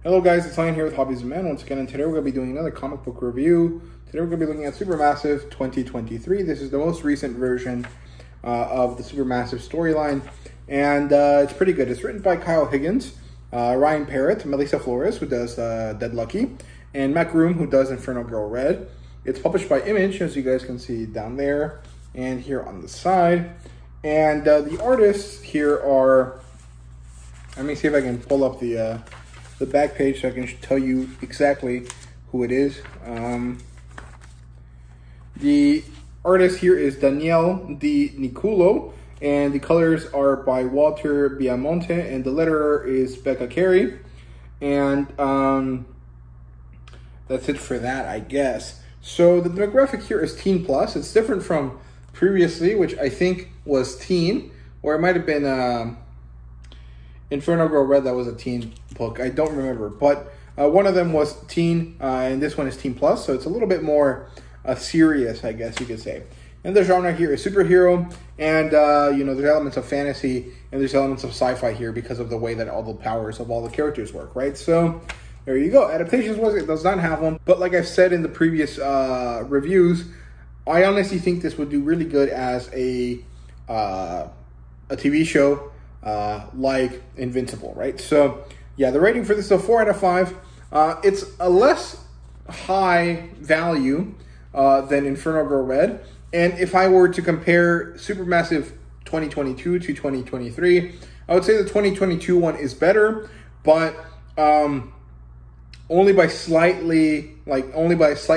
Hello guys, it's Ian here with HobbiesofaMan once again, and today we're going to be doing another comic book review. Today we're going to be looking at Supermassive 2023. This is the most recent version of the Supermassive storyline, and it's pretty good. It's written by Kyle Higgins, Ryan Parrott, Melissa Flores, who does Dead Lucky, and Matt Groom, who does Inferno Girl Red. It's published by Image, as you guys can see down there and here on the side. And the artists here are, let me see if I can pull up the back page so I can tell you exactly who it is. The artist here is Danielle Di Niculo, and the colors are by Walter Biamonte, and the letterer is Becca Carey. And that's it for that, I guess. So the demographic here is teen plus. It's different from previously, which I think was teen, or it might have been Inferno Girl Red, that was a teen book. I don't remember, but one of them was teen, and this one is teen plus, so it's a little bit more serious, I guess you could say. And the genre here is superhero, and you know, there's elements of fantasy and there's elements of sci-fi here because of the way that all the powers of all the characters work, right? So there you go. Adaptations was it does not have them, but like I've said in the previous reviews, I honestly think this would do really good as a TV show. Like Invincible, right? So yeah, the rating for this is a 4 out of 5. It's a less high value than Inferno Girl Red, and if I were to compare Supermassive 2022 to 2023, I would say the 2022 one is better, but only by a slight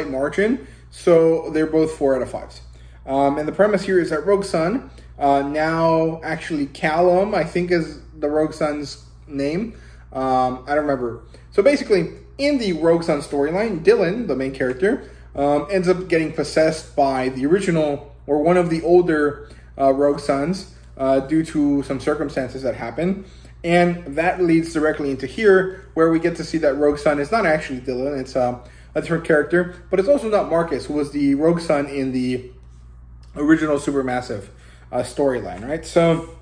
margin. So they're both 4 out of 5s. And the premise here is that Rogue Sun, now actually Callum, I think is the Rogue Sun's name. I don't remember. So basically, in the Rogue Sun storyline, Dylan, the main character, ends up getting possessed by the original, or one of the older Rogue Suns, due to some circumstances that happen. And that leads directly into here, where we get to see that Rogue Sun is not actually Dylan, it's a different character, but it's also not Marcus, who was the Rogue Sun in the original Supermassive storyline, right? So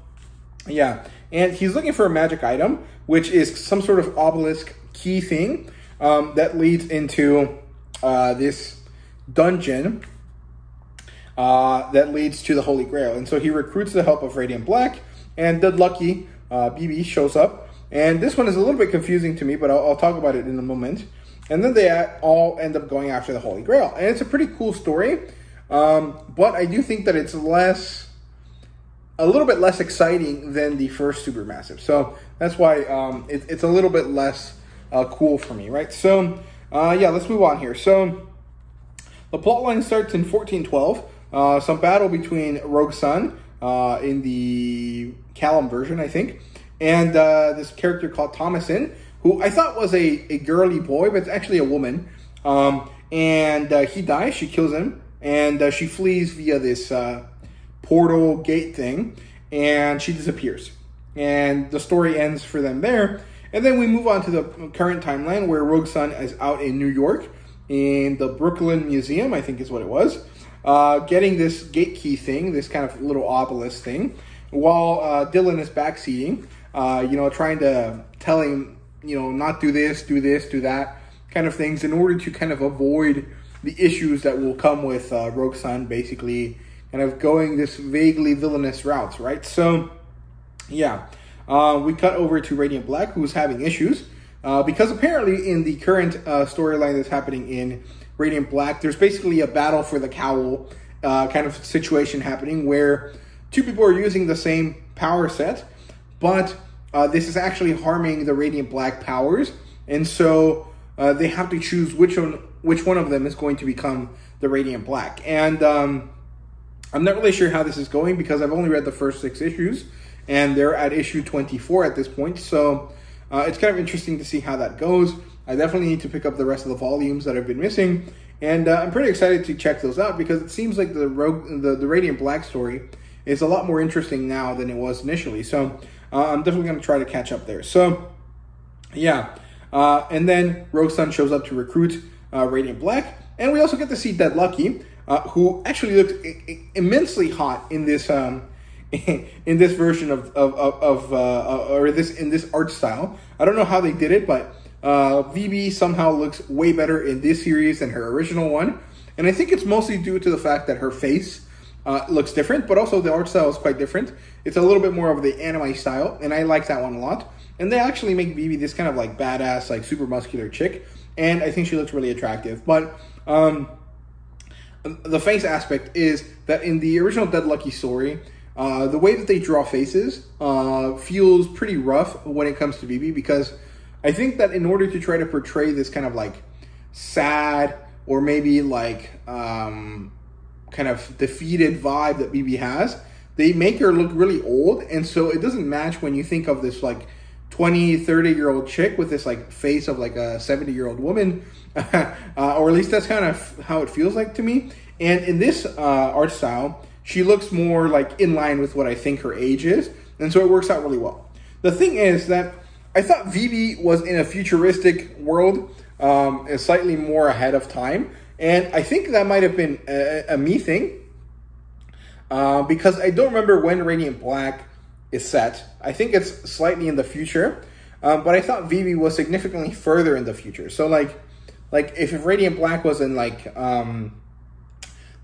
yeah, and he's looking for a magic item, which is some sort of obelisk key thing that leads into this dungeon that leads to the Holy Grail. And so he recruits the help of Radiant Black, and Dead Lucky BB shows up, and this one is a little bit confusing to me, but I'll talk about it in a moment. And then they all end up going after the Holy Grail, and it's a pretty cool story. But I do think that it's a little bit less exciting than the first Supermassive. So that's why it's a little bit less cool for me, right? So yeah, let's move on here. So the plotline starts in 1412. Some battle between Rogue Sun in the Callum version, I think, and this character called Thomason, who I thought was a girly boy, but it's actually a woman. And he dies, she kills him, and she flees via this portal gate thing, and she disappears. And the story ends for them there. And then we move on to the current timeline, where Rogue Sun is out in New York, in the Brooklyn Museum, I think is what it was, getting this gate key thing, this kind of little obelisk thing, while Dylan is backseating, you know, trying to tell him, you know, not do this, do that, kind of things, in order to kind of avoid the issues that will come with Rogue Sun, basically kind of going this vaguely villainous route, right? So yeah, we cut over to Radiant Black, who's having issues because apparently in the current storyline that's happening in Radiant Black, there's basically a battle for the cowl kind of situation happening, where two people are using the same power set, but this is actually harming the Radiant Black powers, and so they have to choose which one of them is going to become the Radiant Black. And I'm not really sure how this is going, because I've only read the first 6 issues, and they're at issue 24 at this point. So it's kind of interesting to see how that goes. I definitely need to pick up the rest of the volumes that I've been missing, and I'm pretty excited to check those out, because it seems like the Radiant Black story is a lot more interesting now than it was initially. So I'm definitely going to try to catch up there. So yeah, and then Rogue Sun shows up to recruit Radiant Black, and we also get to see Dead Lucky, who actually looked immensely hot in this in this version of this art style. I don't know how they did it, but VB somehow looks way better in this series than her original one. And I think it's mostly due to the fact that her face looks different, but also the art style is quite different. It's a little bit more of the anime style, and I like that one a lot. And they actually make VB this kind of like badass, like super muscular chick, and I think she looks really attractive. But the face aspect is that in the original Dead Lucky story, the way that they draw faces feels pretty rough when it comes to VB, because I think that in order to try to portray this kind of like sad or maybe like kind of defeated vibe that VB has, they make her look really old, and so it doesn't match when you think of this like 20-30-year-old chick with this like face of like a 70-year-old woman, or at least that's kind of how it feels like to me. And in this art style, she looks more like in line with what I think her age is, and so it works out really well. The thing is that I thought VB was in a futuristic world, slightly more ahead of time, and I think that might have been a me thing, because I don't remember when Radiant Black is set. I think it's slightly in the future, but I thought VB was significantly further in the future. So like if Radiant Black was in like the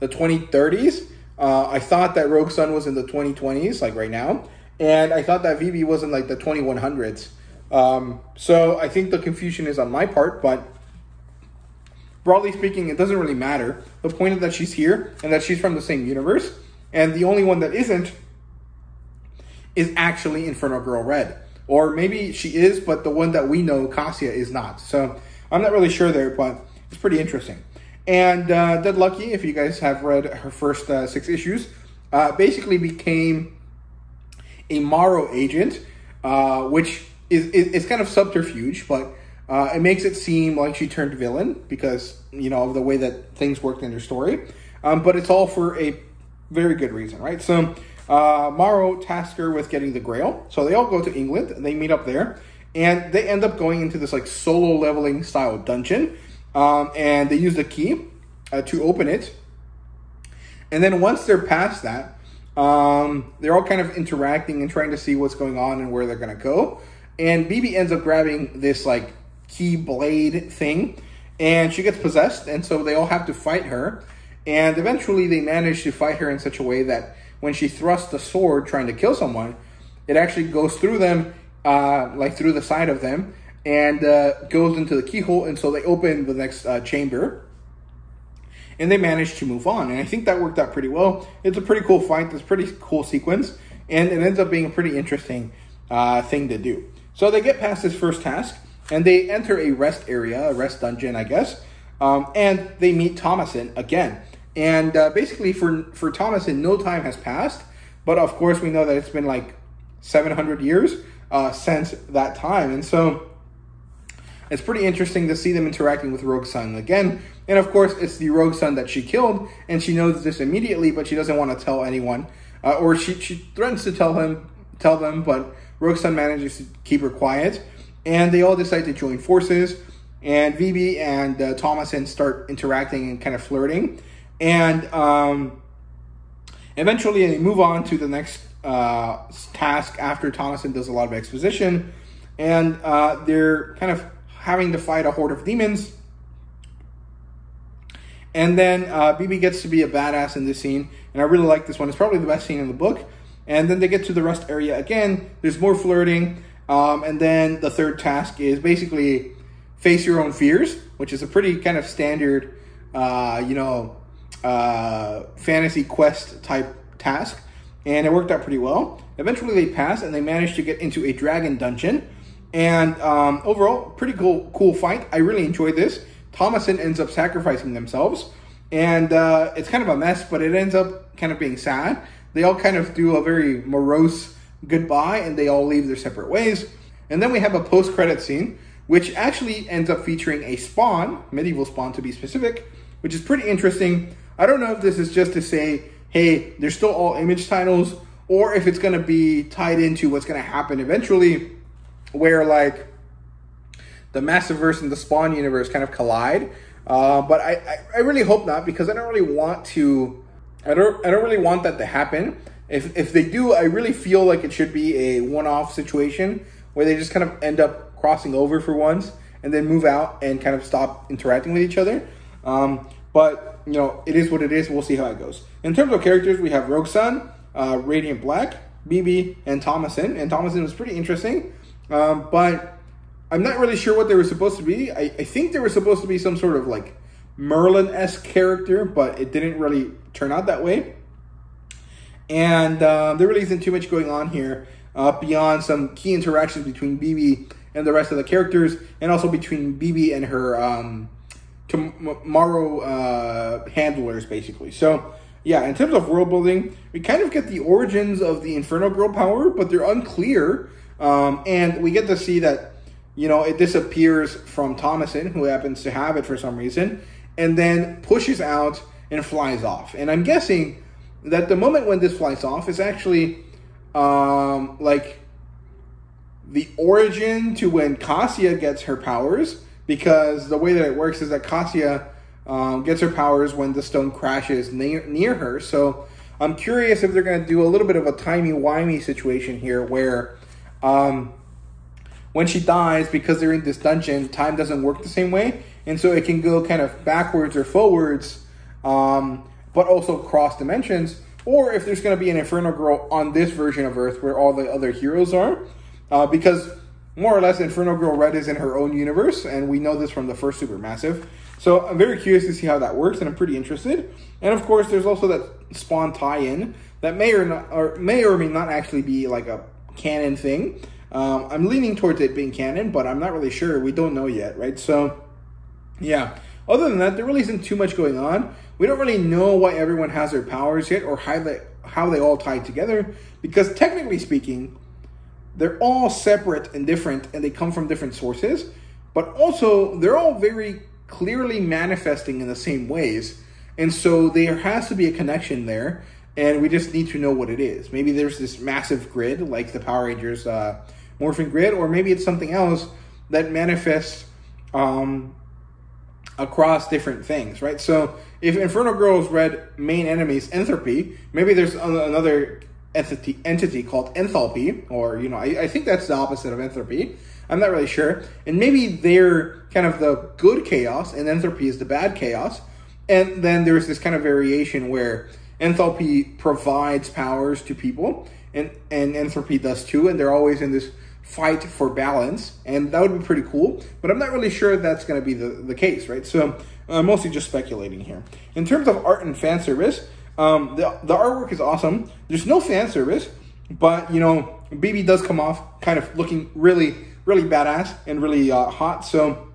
2030s, I thought that Rogue Sun was in the 2020s, like right now, and I thought that VB was in like the 2100s. So I think the confusion is on my part, but broadly speaking, it doesn't really matter. The point is that she's here and that she's from the same universe, and the only one that isn't is actually Inferno Girl Red. Or maybe she is, but the one that we know, Cassia, is not. So I'm not really sure there, but it's pretty interesting. And Dead Lucky, if you guys have read her first 6 issues, basically became a Morrow agent, which is kind of subterfuge, but it makes it seem like she turned villain because, you know, of the way that things worked in her story. But it's all for a very good reason, right? So Morrow tasks her with getting the Grail. So they all go to England, and they meet up there, and they end up going into this like solo leveling style dungeon, and they use the key to open it. And then once they're past that, they're all kind of interacting and trying to see what's going on and where they're going to go. And BB ends up grabbing this like key blade thing, and she gets possessed, and so they all have to fight her. And eventually they manage to fight her in such a way that when she thrusts the sword trying to kill someone, it actually goes through them, like through the side of them, and goes into the keyhole, and so they open the next chamber, and they manage to move on. And I think that worked out pretty well. It's a pretty cool fight. It's a pretty cool sequence, and it ends up being a pretty interesting thing to do. So they get past this first task, and they enter a rest area, a rest dungeon, I guess, and they meet Thomasin again. And basically for Thomasin, no time has passed, but of course we know that it's been like 700 years since that time. And so it's pretty interesting to see them interacting with Rogue Sun again. And of course, it's the Rogue Sun that she killed, and she knows this immediately, but she doesn't want to tell anyone. Or she threatens to tell them, but Rogue Sun manages to keep her quiet. And they all decide to join forces, and VB and Thomasin start interacting and kind of flirting. And eventually they move on to the next task after Thomasin does a lot of exposition, and they're kind of having to fight a horde of demons. And then BB gets to be a badass in this scene, and I really like this one. It's probably the best scene in the book. And then they get to the rest area again. There's more flirting, and then the third task is basically face your own fears, which is a pretty kind of standard, fantasy quest type task, and it worked out pretty well. Eventually they pass, and they manage to get into a dragon dungeon, and overall pretty cool fight. I really enjoyed this. Thomasin ends up sacrificing themselves, and it's kind of a mess, but it ends up kind of being sad. They all kind of do a very morose goodbye, and they all leave their separate ways. And then we have a post-credit scene, which actually ends up featuring a spawn, medieval spawn to be specific, which is pretty interesting. I don't know if this is just to say, hey, they're still all image titles, or if it's going to be tied into what's going to happen eventually, where like the Massiveverse and the Spawn universe kind of collide. But I really hope not, because I don't really want to. I don't really want that to happen. If they do, I really feel like it should be a one-off situation where they just kind of end up crossing over for once, and then move out and kind of stop interacting with each other. But, you know, it is what it is. We'll see how it goes. In terms of characters, we have Rogue Sun, Radiant Black, BB, and Thomasin. And Thomasin was pretty interesting, but I'm not really sure what they were supposed to be. I think they were supposed to be some sort of like Merlin-esque character, but it didn't really turn out that way. And there really isn't too much going on here beyond some key interactions between BB and the rest of the characters, and also between BB and her tomorrow handlers, basically. So yeah, in terms of world building, we kind of get the origins of the Inferno Girl power, but they're unclear. And we get to see that, you know, it disappears from Thomasin, who happens to have it for some reason, and then pushes out and flies off. And I'm guessing that the moment when this flies off is actually like the origin to when Cassia gets her powers, because the way that it works is that Cassia gets her powers when the stone crashes near her. So I'm curious if they're going to do a little bit of a timey-wimey situation here where when she dies, because they're in this dungeon, time doesn't work the same way. And so it can go kind of backwards or forwards, but also cross dimensions. Or if there's going to be an Inferno Girl on this version of Earth where all the other heroes are. Because more or less Inferno Girl Red is in her own universe, and we know this from the first Supermassive. So I'm very curious to see how that works, and I'm pretty interested. And of course, there's also that Spawn tie-in that may or may not actually be like a canon thing. I'm leaning towards it being canon, but I'm not really sure. We don't know yet, right? So yeah. Other than that, there really isn't too much going on. We don't really know why everyone has their powers yet, or how they all tie together, because technically speaking, they're all separate and different, and they come from different sources, but also they're all very clearly manifesting in the same ways. And so there has to be a connection there, and we just need to know what it is. Maybe there's this massive grid, like the Power Rangers morphing grid, or maybe it's something else that manifests across different things, right? So if Inferno Girl's Red main enemy is entropy, maybe there's another entity called enthalpy, or, you know, I think that's the opposite of entropy. I'm not really sure. And maybe they're kind of the good chaos, and entropy is the bad chaos. And then there's this kind of variation where enthalpy provides powers to people, and entropy does too, and they're always in this fight for balance, and that would be pretty cool. But I'm not really sure that's going to be the case, right? So I'm mostly just speculating here. In terms of art and fan service, the artwork is awesome. There's no fan service, but, you know, BB does come off kind of looking really, really badass and really hot. So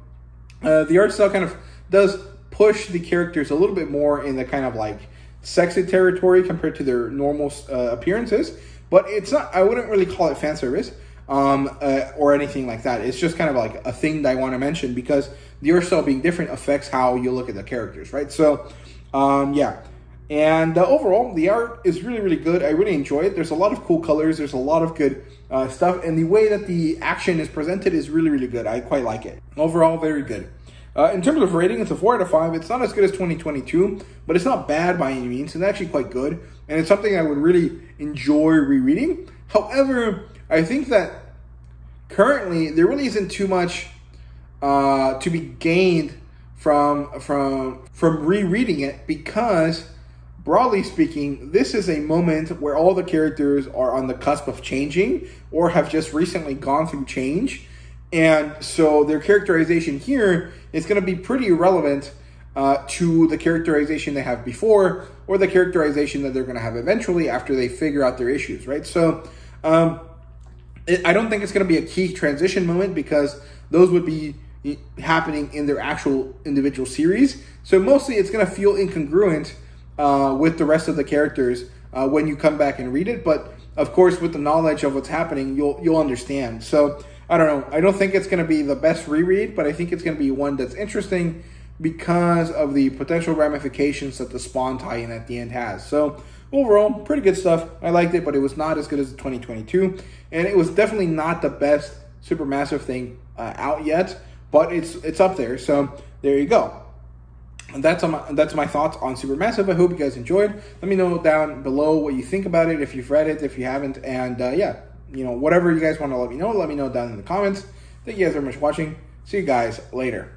the art style kind of does push the characters a little bit more in the kind of like sexy territory compared to their normal appearances. But it's not, I wouldn't really call it fan service or anything like that. It's just kind of like a thing that I want to mention, because the art style being different affects how you look at the characters, right? So yeah. And overall, the art is really, really good. I really enjoy it. There's a lot of cool colors. There's a lot of good stuff. And the way that the action is presented is really, really good. I quite like it. Overall, very good. In terms of rating, it's a 4 out of 5. It's not as good as 2022, but it's not bad by any means. It's actually quite good. And it's something I would really enjoy rereading. However, I think that currently there really isn't too much to be gained from rereading it, because broadly speaking, this is a moment where all the characters are on the cusp of changing or have just recently gone through change. And so their characterization here is going to be pretty irrelevant to the characterization they have before, or the characterization that they're going to have eventually after they figure out their issues, right? So I don't think it's going to be a key transition moment, because those would be happening in their actual individual series. So mostly it's going to feel incongruent with the rest of the characters when you come back and read it. But of course, with the knowledge of what's happening, you'll understand. So I don't know. I don't think it's going to be the best reread, but I think it's going to be one that's interesting because of the potential ramifications that the Spawn tie-in at the end has. So overall, pretty good stuff. I liked it, but it was not as good as the 2022. And it was definitely not the best Supermassive thing out yet, but it's up there. So there you go. And that's my thoughts on Supermassive. I hope you guys enjoyed. Let me know down below what you think about it, if you've read it, if you haven't. And yeah, you know, whatever you guys want to let me know down in the comments. Thank you guys very much for watching. See you guys later.